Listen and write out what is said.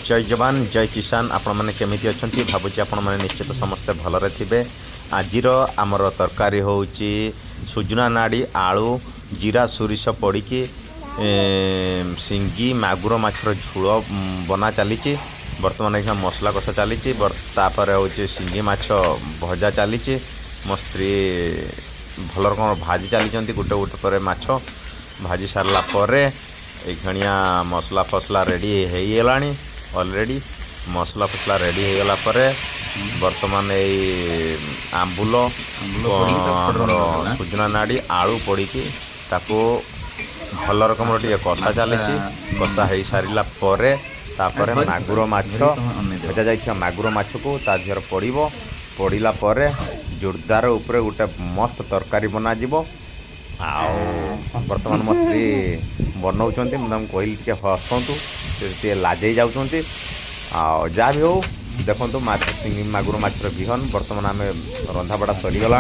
जय जवान जय किसान आपण मैंने केमिति अच्छी भावुँ आपण मैंने निश्चित समस्ते भलरे थे। आजिर आमर तरकारी हूँ सुजुना नाड़ी आलू जीरा सोरिष पड़ी सिंगी मागुर माछर झोल बना चली बर्तमान यहाँ मसला कषा चली हूँ सिंगी माछ भजा चली मो स्त्री भल रकम भाजी चली गोटे गोटे पर माछ भाजी सारापर एखिया मसला फसला रेडी होगा ऑलरेडी मसला फसला रेडी हो गला पर बर्तमान ये आंबुल सुजना नाड़ी आलू पड़ी ताको भल रकम टे कषा चली कषा हो सारा पर मागुर माछ भजा जा मागुर माछ को ता देहर पड़ा पर जोरदार उपरे गोटे मस्त तरकारी बना बर्तमान मो स्त्री बनाऊँच मुझे कहली टे हसतु टे लाजे जाऊँच जहाँ भी हो देखो मागुर माछर बिहन बर्तमान आम रंधाबड़ा सरीगला।